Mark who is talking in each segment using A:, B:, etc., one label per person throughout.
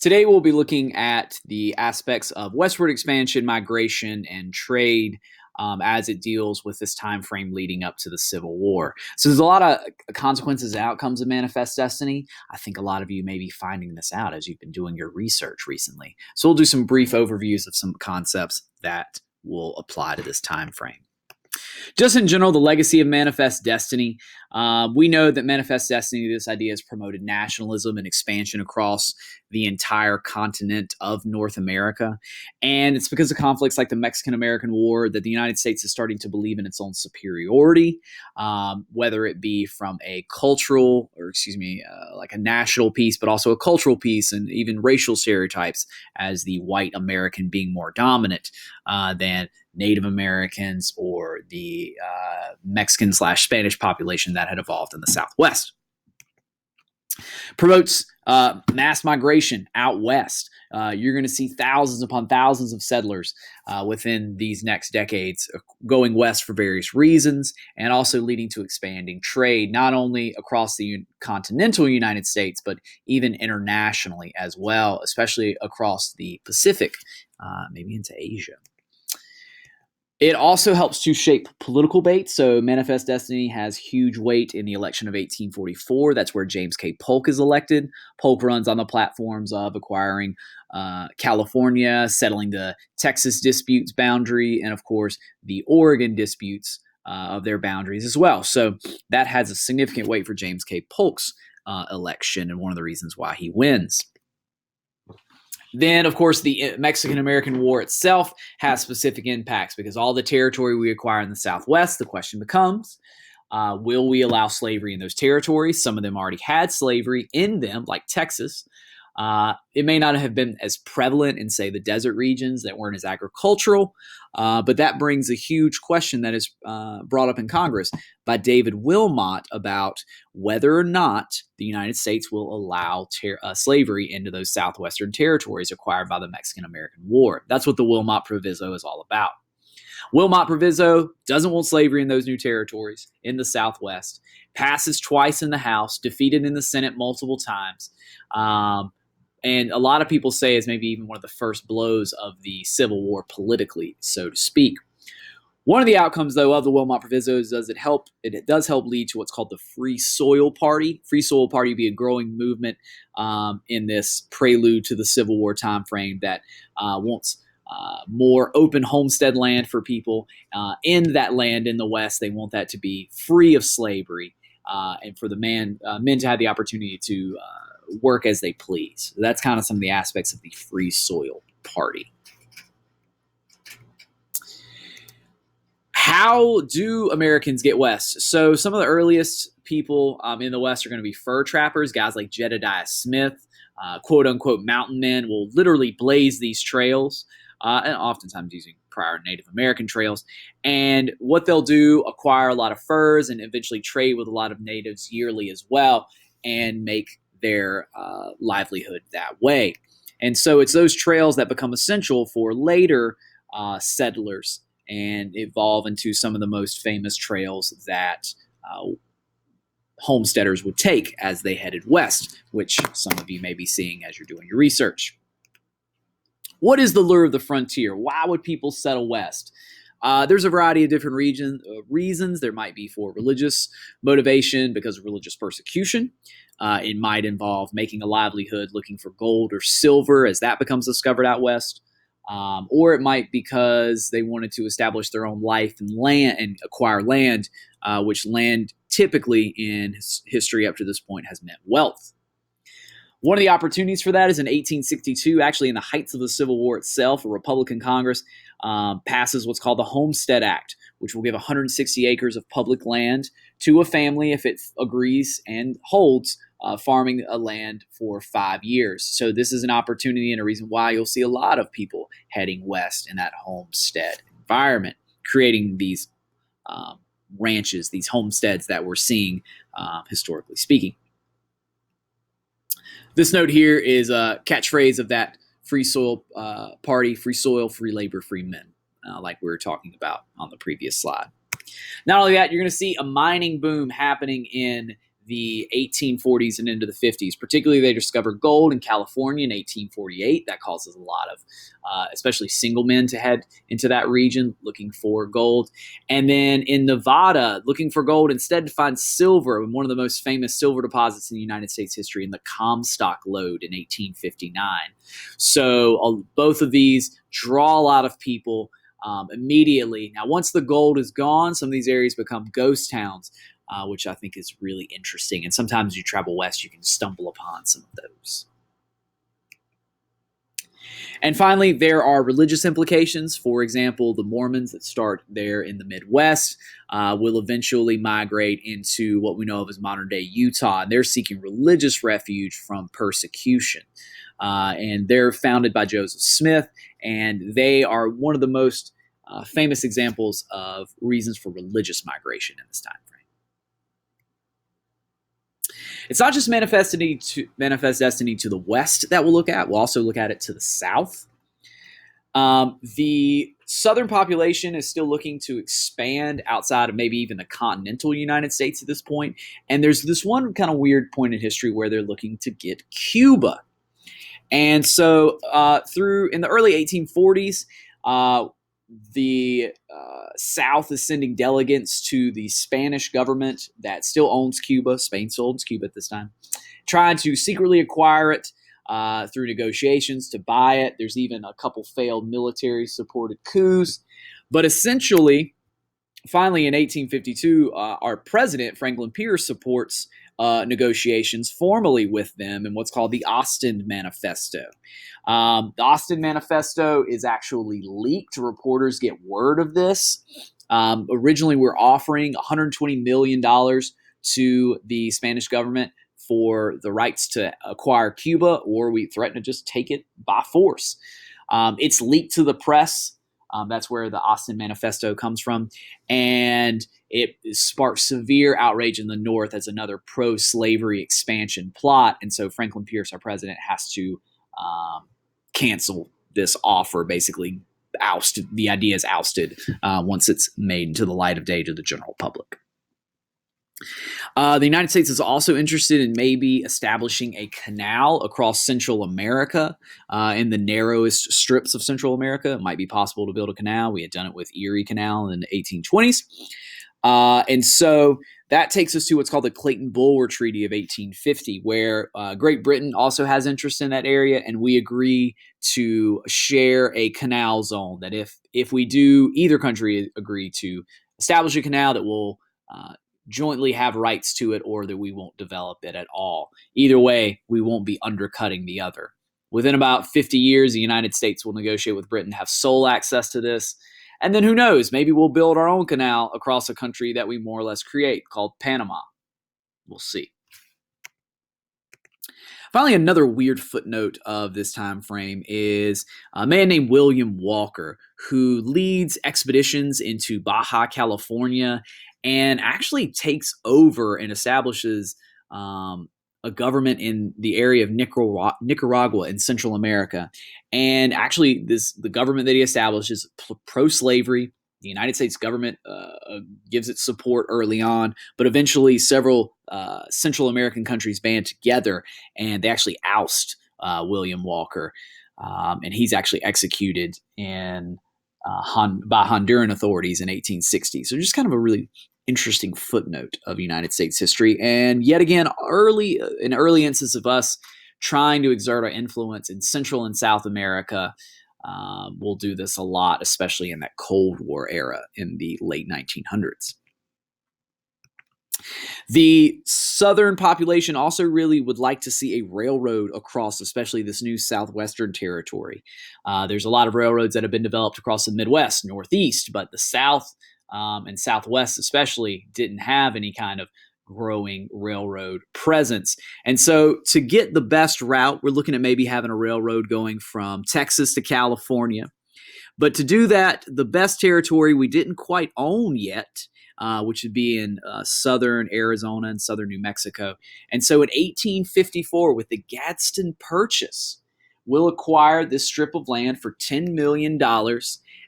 A: Today, we'll be looking at the aspects of westward expansion, migration, and trade as it deals with this time frame leading up to the Civil War. So there's a lot of consequences and outcomes of Manifest Destiny. I think a lot of you may be finding this out as you've been doing your research recently. So we'll do some brief overviews of some concepts that will apply to this time frame. Just in general, the legacy of Manifest Destiny. We know that Manifest Destiny, this idea, has promoted nationalism and expansion across the entire continent of North America. And it's because of conflicts like the Mexican-American War that the United States is starting to believe in its own superiority, whether it be from a cultural, like a national piece, but also a cultural piece, and even racial stereotypes as the white American being more dominant than Native Americans or the Mexican/Spanish population that had evolved in the Southwest. Promotes mass migration out west. You're going to see thousands upon thousands of settlers within these next decades going west for various reasons, and also leading to expanding trade, not only across the continental United States, but even internationally as well, especially across the Pacific, maybe into Asia. It also helps to shape political debate. So Manifest Destiny has huge weight in the election of 1844. That's where James K. Polk is elected. Polk runs on the platforms of acquiring California, settling the Texas disputes boundary, and of course the Oregon disputes of their boundaries as well. So that has a significant weight for James K. Polk's election, and one of the reasons why he wins. Then, of course, the Mexican-American War itself has specific impacts because all the territory we acquire in the Southwest, the question becomes, will we allow slavery in those territories? Some of them already had slavery in them, like Texas. It may not have been as prevalent in, say, the desert regions that weren't as agricultural, but that brings a huge question that is brought up in Congress by David Wilmot about whether or not the United States will allow slavery into those southwestern territories acquired by the Mexican-American War. That's what the Wilmot Proviso is all about. Wilmot Proviso doesn't want slavery in those new territories in the Southwest, passes twice in the House, defeated in the Senate multiple times, and a lot of people say is maybe even one of the first blows of the Civil War politically, so to speak. One of the outcomes, though, of the Wilmot Proviso is it does help lead to what's called the Free Soil Party. Free Soil Party would be a growing movement in this prelude to the Civil War timeframe that wants more open homestead land for people in that land in the West. They want that to be free of slavery and for the men to have the opportunity to work as they please. That's kind of some of the aspects of the Free Soil Party. How do Americans get west? So some of the earliest people in the West are going to be fur trappers, guys like Jedediah Smith, quote-unquote mountain men will literally blaze these trails, and oftentimes using prior Native American trails. And what they'll do, acquire a lot of furs and eventually trade with a lot of natives yearly as well and make their livelihood that way. And so it's those trails that become essential for later settlers and evolve into some of the most famous trails that homesteaders would take as they headed west, which some of you may be seeing as you're doing your research. What is the lure of the frontier? Why would people settle west? There's a variety of different reasons. There might be for religious motivation because of religious persecution. It might involve making a livelihood looking for gold or silver as that becomes discovered out west. Or it might because they wanted to establish their own life and land and acquire land, which land typically in history up to this point has meant wealth. One of the opportunities for that is in 1862, actually in the heights of the Civil War itself, a Republican Congress passes what's called the Homestead Act, which will give 160 acres of public land to a family if it agrees and holds farming a land for 5 years. So this is an opportunity and a reason why you'll see a lot of people heading west in that homestead environment, creating these ranches, these homesteads that we're seeing historically speaking. This note here is a catchphrase of that Free Soil Party: free soil, free labor, free men, like we were talking about on the previous slide. Not only that, you're going to see a mining boom happening in the 1840s and into the 50s. Particularly, they discovered gold in California in 1848. That causes a lot of, especially single men, to head into that region looking for gold. And then in Nevada, looking for gold, instead to find silver in one of the most famous silver deposits in the United States history in the Comstock Lode in 1859. So both of these draw a lot of people immediately. Now, once the gold is gone, some of these areas become ghost towns, which I think is really interesting. And sometimes you travel west, you can stumble upon some of those. And finally, there are religious implications. For example, the Mormons that start there in the Midwest will eventually migrate into what we know of as modern-day Utah, and they're seeking religious refuge from persecution. And they're founded by Joseph Smith, and they are one of the most famous examples of reasons for religious migration in this time frame. It's not just manifest destiny to the west that we'll look at. We'll also look at it to the south. The southern population is still looking to expand outside of maybe even the continental United States at this point. And there's this one kind of weird point in history where they're looking to get Cuba. And so in the early 1840s, the South is sending delegates to the Spanish government that still owns Cuba. Spain still owns Cuba at this time, trying to secretly acquire it through negotiations to buy it. There's even a couple failed military-supported coups. But essentially, finally in 1852, our president, Franklin Pierce, supports negotiations formally with them in what's called the Ostend Manifesto. The Ostend Manifesto is actually leaked. Reporters get word of this. Originally, we're offering $120 million to the Spanish government for the rights to acquire Cuba, or we threaten to just take it by force. It's leaked to the press. That's where the Ostend Manifesto comes from. And it sparked severe outrage in the North as another pro-slavery expansion plot. And so Franklin Pierce, our president, has to cancel this offer, basically ousted. The idea is ousted once it's made into the light of day to the general public. The United States is also interested in maybe establishing a canal across Central America. In the narrowest strips of Central America, it might be possible to build a canal. We had done it with Erie Canal in the 1820s. And so that takes us to what's called the Clayton-Bulwer Treaty of 1850, where Great Britain also has interest in that area, and we agree to share a canal zone. That if we do, either country agree to establish a canal, that will jointly have rights to it, or that we won't develop it at all. Either way, we won't be undercutting the other. Within about 50 years, the United States will negotiate with Britain, have sole access to this. And then who knows, maybe we'll build our own canal across a country that we more or less create called Panama. We'll see. Finally, another weird footnote of this time frame is a man named William Walker, who leads expeditions into Baja California and actually takes over and establishes a government in the area of Nicaragua in Central America. And actually, the government that he establishes pro-slavery. The United States government gives it support early on, but eventually several Central American countries band together, and they actually oust William Walker, and he's actually executed by Honduran authorities in 1860. So just kind of a really interesting footnote of United States history, and yet again, an early instance of us trying to exert our influence in Central and South America. We'll do this a lot, especially in that Cold War era in the late 1900s. The southern population also really would like to see a railroad across, especially this new southwestern territory. There's a lot of railroads that have been developed across the Midwest, Northeast, but the South and Southwest especially didn't have any kind of growing railroad presence. And so to get the best route, we're looking at maybe having a railroad going from Texas to California. But to do that, the best territory we didn't quite own yet, which would be in southern Arizona and southern New Mexico. And so in 1854, with the Gadsden Purchase, we'll acquire this strip of land for $10 million.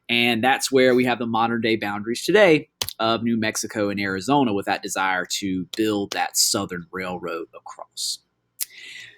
A: And that's where we have the modern day boundaries today of New Mexico and Arizona with that desire to build that southern railroad across.